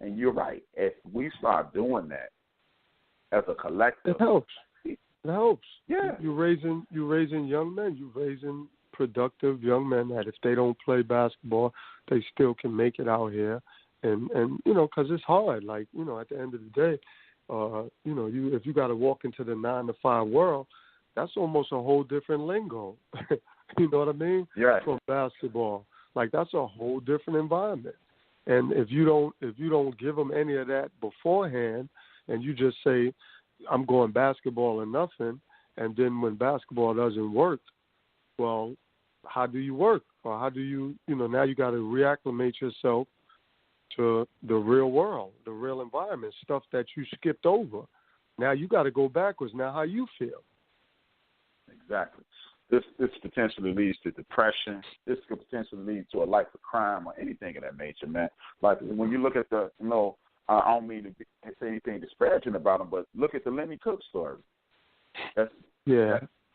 And you're right. If we start doing that as a collective, it helps. It helps. Yeah. You're raising young men. You're raising productive young men that if they don't play basketball, they still can make it out here. And because it's hard. Like, at the end of the day, if you got to walk into the 9-to-5 world, that's almost a whole different lingo. You know what I mean? Yeah. From basketball, like that's a whole different environment. And if you don't give them any of that beforehand, and you just say, I'm going basketball or nothing, and then when basketball doesn't work, well, how do you work? Or how do you, now you got to reacclimate yourself to the real world, the real environment, stuff that you skipped over. Now you got to go backwards. Now how you feel? Exactly. This potentially leads to depression. This could potentially lead to a life of crime or anything of that nature, man. Like when you look at I don't mean to say anything disparaging about him, but look at the Lenny Cook story. That's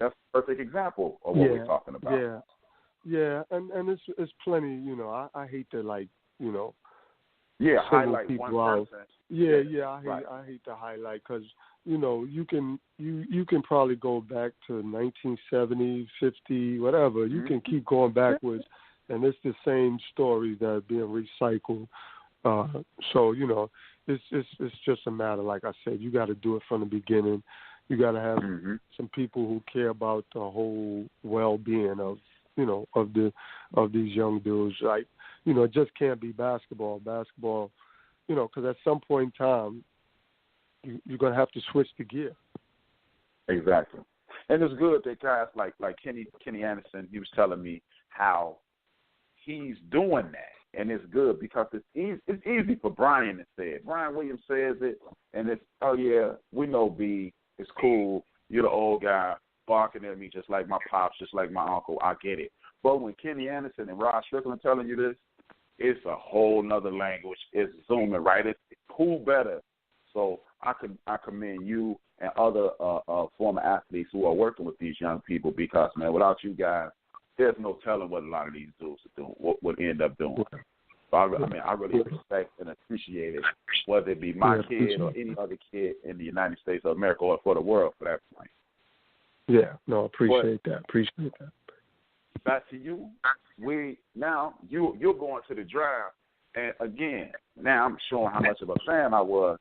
a perfect example of what we're talking about. Yeah, and it's plenty. I hate to highlight one person. I hate to highlight because you can probably go back to 1970, 50, whatever. You can keep going backwards, and it's the same stories that are being recycled. So it's just a matter, like I said, you got to do it from the beginning. You got to have some people who care about the whole well-being of these young dudes. Like, it just can't be basketball. Basketball, because at some point in time, you're going to have to switch the gear. Exactly. And it's good that guys like Kenny Anderson, he was telling me how he's doing that. And it's good because it's easy for Brian to say it. Brian Williams says it, and it's, oh, yeah, we know B, it's cool. You're the old guy barking at me just like my pops, just like my uncle. I get it. But when Kenny Anderson and Rod Strickland telling you this, it's a whole nother language. It's zooming, right? It's who better. So I commend you and other former athletes who are working with these young people because, man, without you guys, there's no telling what a lot of these dudes are doing, what would end up doing. So I really respect and appreciate it, whether it be my kid or any other kid in the United States of America or for the world, for that point. Yeah, no, appreciate that. Back to you. You're going to the draft, and again, now I'm showing how much of a fan I was.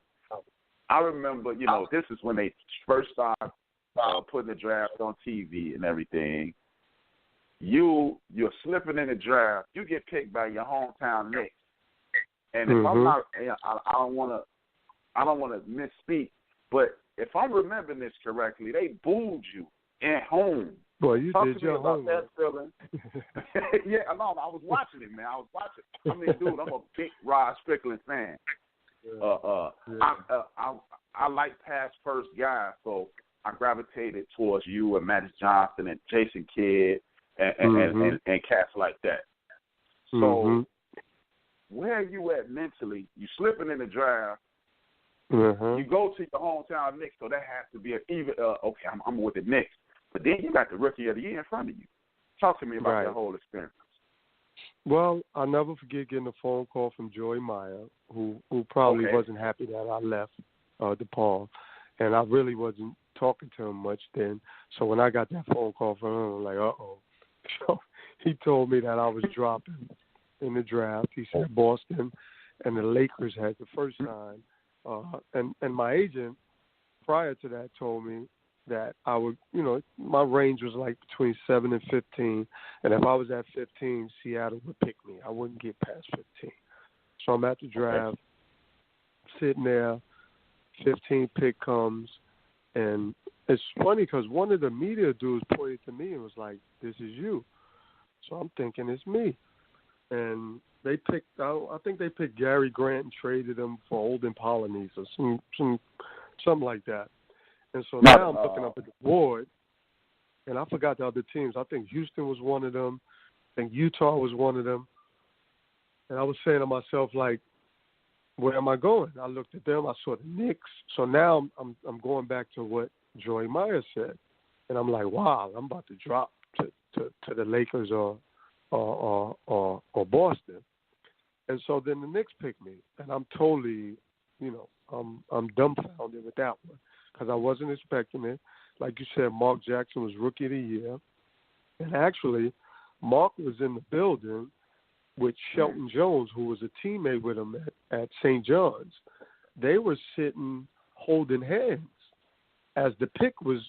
I remember, this is when they first started putting the draft on TV and everything. You're slipping in the draft. You get picked by your hometown Knicks, and if I'm not, I don't want to misspeak, but if I'm remembering this correctly, they booed you at home. Boy, you Talk did to me your about homework. that feeling. Yeah, I was watching it, man. Dude, I'm a big Rod Strickland fan. I like pass first guys, so I gravitated towards you and Magic Johnson and Jason Kidd and cats like that. So where are you at mentally? You slipping in the draft. You go to your hometown Knicks, so that has to be okay, I'm with the Knicks. But then you got the Rookie of the Year in front of you. Talk to me about that whole experience. Well, I'll never forget getting a phone call from Joey Meyer, who probably wasn't happy that I left DePaul, and I really wasn't talking to him much then. So when I got that phone call from him, I was like, uh-oh. So he told me that I was dropping in the draft. He said Boston and the Lakers had the first sign. And my agent prior to that told me that I would, my range was like between 7 and 15. And if I was at 15, Seattle would pick me. I wouldn't get past 15. So I'm at the draft, sitting there, 15 pick comes. And it's funny because one of the media dudes pointed to me and was like, this is you. So I'm thinking it's me. And they picked, I think they picked Gary Grant and traded him for Olden Polynice or something like that. And so now I'm looking up at the board, and I forgot the other teams. I think Houston was one of them. I think Utah was one of them. And I was saying to myself, like, where am I going? I looked at them. I saw the Knicks. So now I'm going back to what Joey Meyer said. And I'm like, wow, I'm about to drop to the Lakers or Boston. And so then the Knicks picked me, and I'm totally, I'm dumbfounded with that one because I wasn't expecting it. Like you said, Mark Jackson was Rookie of the Year. And actually, Mark was in the building with Shelton Jones, who was a teammate with him at St. John's. They were sitting holding hands as the pick was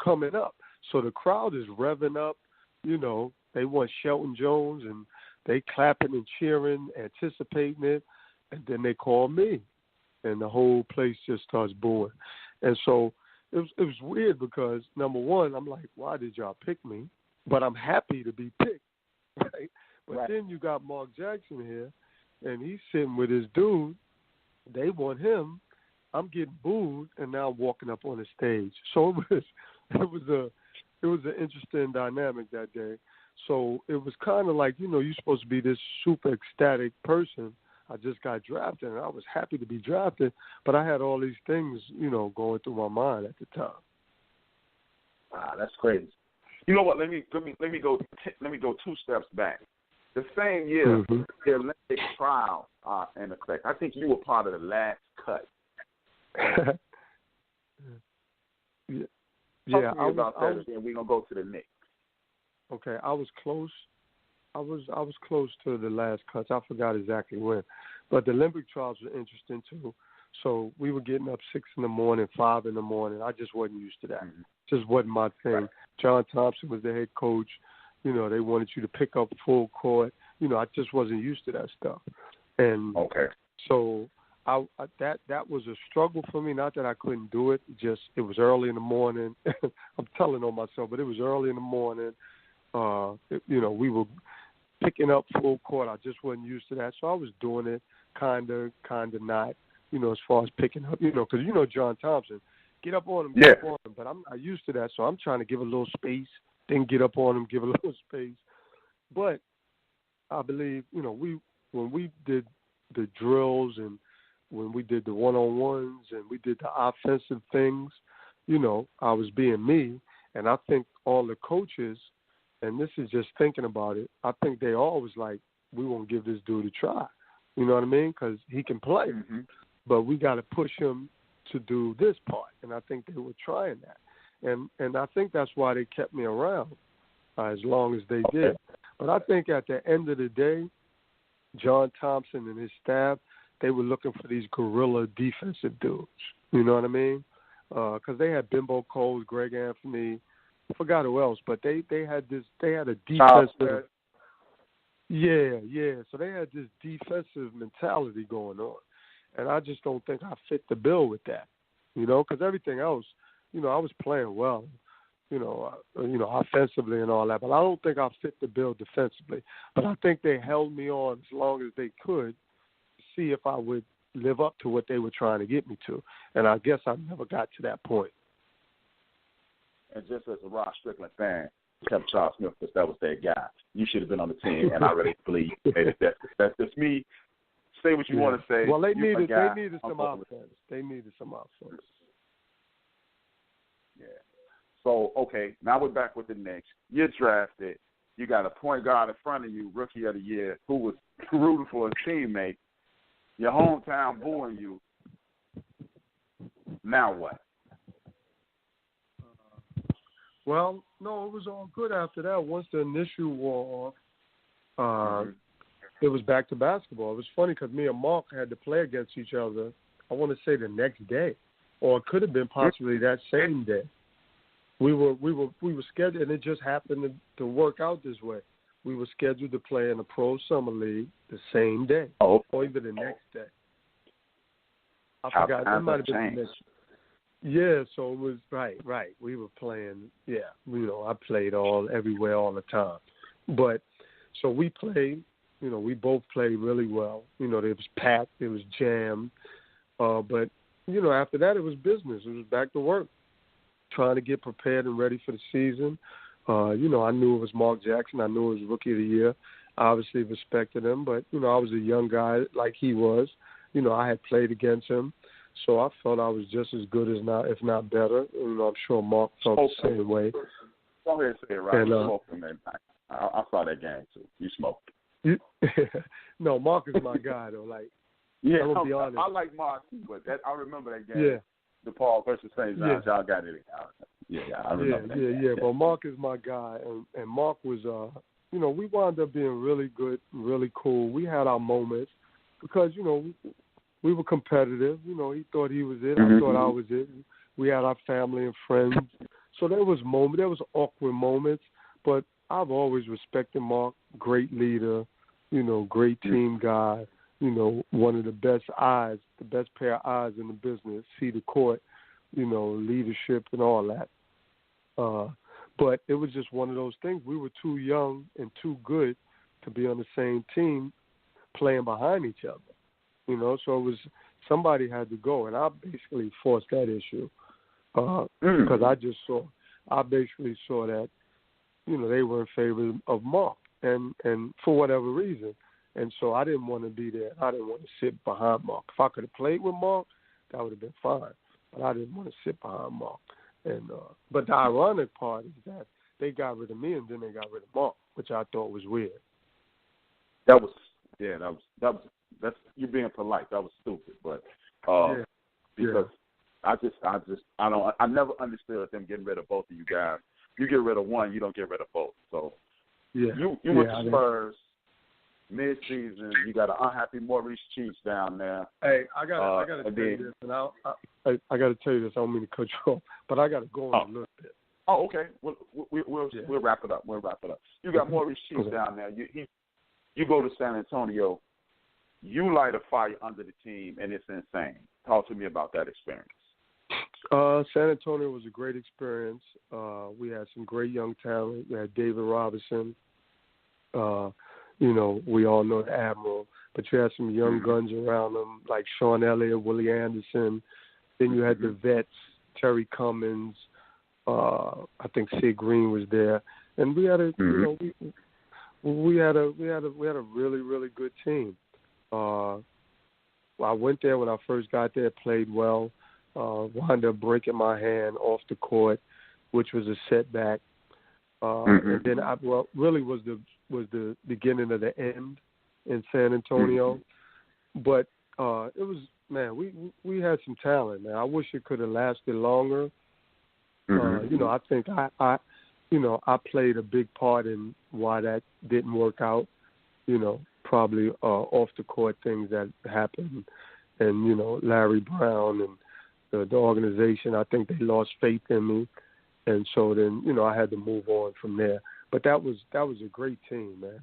coming up. So the crowd is revving up. They want Shelton Jones, and they clapping and cheering, anticipating it. And then they call me, and the whole place just starts booing. And so it was weird because, number one, I'm like, why did y'all pick me? But I'm happy to be picked, right? But then you got Mark Jackson here, and he's sitting with his dude. They want him. I'm getting booed, and now I'm walking up on the stage. So it was an interesting dynamic that day. So it was kind of like, you're supposed to be this super ecstatic person. I just got drafted, and I was happy to be drafted, but I had all these things, going through my mind at the time. Wow, that's crazy. You know what? Let me go 2 steps back. The same year, the Olympic trials are in effect. I think you were part of the last cut. Yeah, I was, and we're gonna go to the Knicks. Okay, I was close. I was close to the last cuts. I forgot exactly when, but the Olympic trials were interesting too. So we were getting up 6 a.m, 5 a.m. I just wasn't used to that. Just wasn't my thing. John Thompson was the head coach. They wanted you to pick up full court. I just wasn't used to that stuff. And so that was a struggle for me. Not that I couldn't do it. Just it was early in the morning. I'm telling on myself, but it was early in the morning. We were picking up full court. I just wasn't used to that. So I was doing it kind of not, as far as picking up, because John Thompson, get up on him, get up on him. But I'm not used to that, so I'm trying to give a little space, then get up on him, give a little space. But I believe, when we did the drills and when we did the one-on-ones and we did the offensive things, I was being me. And I think all the coaches, and this is just thinking about it, I think they all was like, we won't give this dude a try. You know what I mean? Because he can play. But we got to push him to do this part. And I think they were trying that. And I think that's why they kept me around as long as they did. But I think at the end of the day, John Thompson and his staff, they were looking for these guerrilla defensive dudes. You know what I mean? Because they had Bimbo Coles, Greg Anthony, I forgot who else, but they had a defensive. Yeah. So they had this defensive mentality going on, and I just don't think I fit the bill with that. Because everything else, I was playing well, offensively and all that, but I don't think I fit the bill defensively. But I think they held me on as long as they could to see if I would live up to what they were trying to get me to, and I guess I never got to that point. And just as a Rod Strickland fan, kept Charles Smith because that was their guy. You should have been on the team, and I really believe that's just me. Say what you want to say. Well, they needed some offense. They needed some offense. Yeah. So, okay, now we're back with the Knicks. You're drafted. You got a point guard in front of you, Rookie of the Year, who was rooting for his teammate. Your hometown booing you. Now what? Well, no, it was all good after that. Once the initial wore off, it was back to basketball. It was funny because me and Mark had to play against each other, I want to say the next day, or it could have been possibly that same day. We were scheduled, and it just happened to work out this way. We were scheduled to play in a pro summer league the same day, or even the next day. I forgot. It might have been the next. Yeah, so it was right. We were playing. Yeah, I played everywhere all the time. But so we played. We both played really well. It was packed. It was jammed. But after that, it was business. It was back to work, trying to get prepared and ready for the season. I knew it was Mark Jackson. I knew it was Rookie of the Year. I obviously respected him, but I was a young guy like he was. I had played against him. So I felt I was just as good as if not better. I'm sure Mark felt the same way. Go ahead and say it right. You smoked him that night. I saw that game too. You smoked. No, Mark is my guy though. Like, yeah, I'm gonna be honest. I like Mark too, but I remember that game. Yeah. DePaul versus St. John's. Yeah. Y'all got it. Yeah, I remember that. Yeah. But Mark is my guy, and Mark was, we wound up being really good, really cool. We had our moments because, we were competitive. He thought he was it. I thought I was it. We had our family and friends. So there was awkward moments, but I've always respected Mark. Great leader, great team guy. One of the best pair of eyes in the business. See the court, leadership and all that. But it was just one of those things. We were too young and too good to be on the same team playing behind each other. So it was somebody had to go, and I basically forced that issue because I basically saw that, they were in favor of Mark, and for whatever reason. And so I didn't want to be there. I didn't want to sit behind Mark. If I could have played with Mark, that would have been fine. But I didn't want to sit behind Mark. And but the ironic part is that they got rid of me and then they got rid of Mark, which I thought was weird. That's you being polite. That was stupid, but because I never understood them getting rid of both of you guys. You get rid of one, you don't get rid of both. So you went to Spurs mid-season. You got an unhappy Maurice Cheeks down there. Hey, I got to tell you this, and I got to tell you this. I don't mean to cut you off, but I got to go on a little bit. Oh, okay. We'll wrap it up. You got Maurice Cheeks down there. You go to San Antonio. You light a fire under the team, and it's insane. Talk to me about that experience. San Antonio was a great experience. We had some great young talent. We had David Robinson. We all know the Admiral, but you had some young guns around them like Sean Elliott, Willie Anderson. Then you had the vets, Terry Cummins. I think Sid Green was there, and we had we had a really, really good team. I went there when I first got there, played well. Wound up breaking my hand off the court, which was a setback. And then really was the beginning of the end in San Antonio. But it was, man, we had some talent, man. I wish it could have lasted longer. I think I played a big part in why that didn't work out. Probably off the court things that happened, and Larry Brown and the organization. I think they lost faith in me, and so then I had to move on from there. But that was a great team, man.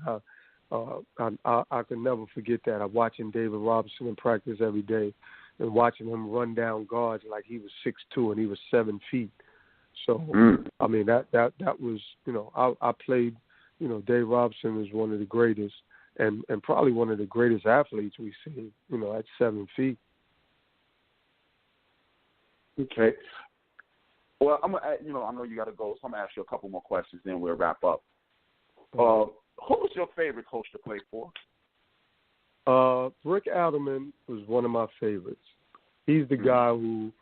I could never forget that. I'm watching David Robinson in practice every day, and watching him run down guards like he was 6'2" and he was 7 feet. So I mean that was I played. Dave Robinson was one of the greatest, and probably one of the greatest athletes we've seen. At 7 feet. Okay. Well, I'm gonna, I know you got to go, so I'm gonna ask you a couple more questions, then we'll wrap up. Who was your favorite coach to play for? Rick Adelman was one of my favorites. He's the guy who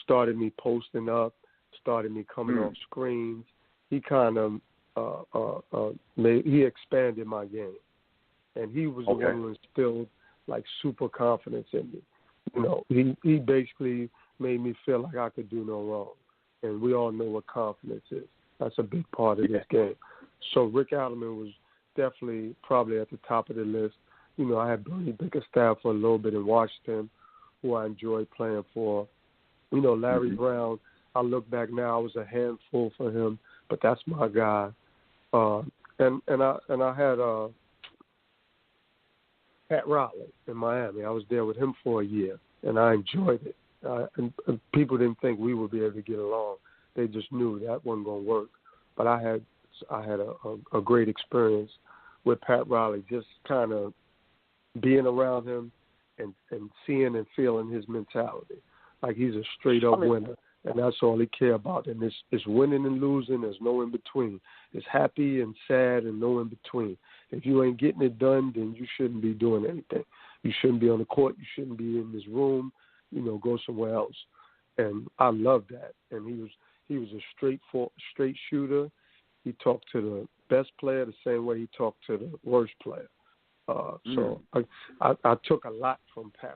started me posting up, started me coming off screens. He kind of he expanded my game, and he was the one who instilled like super confidence in me. He basically made me feel like I could do no wrong. And we all know what confidence is. That's a big part of this game. So Rick Adelman was definitely probably at the top of the list. I had Bernie Bickerstaff for a little bit in Washington, who I enjoyed playing for. Larry Brown, I look back now, I was a handful for him, but that's my guy. And I had Pat Riley in Miami. I was there with him for a year, and I enjoyed it. And people didn't think we would be able to get along. They just knew that wasn't going to work. But I had a great experience with Pat Riley, just kind of being around him and seeing and feeling his mentality. Like he's a straight-up winner, and that's all he cares about. And it's winning and losing. There's no in between. It's happy and sad and no in between. If you ain't getting it done, then you shouldn't be doing anything. You shouldn't be on the court. You shouldn't be in this room. Go somewhere else. And I love that. And he was a straight shooter. He talked to best player the same way he talked to the worst player. So I took a lot from Pat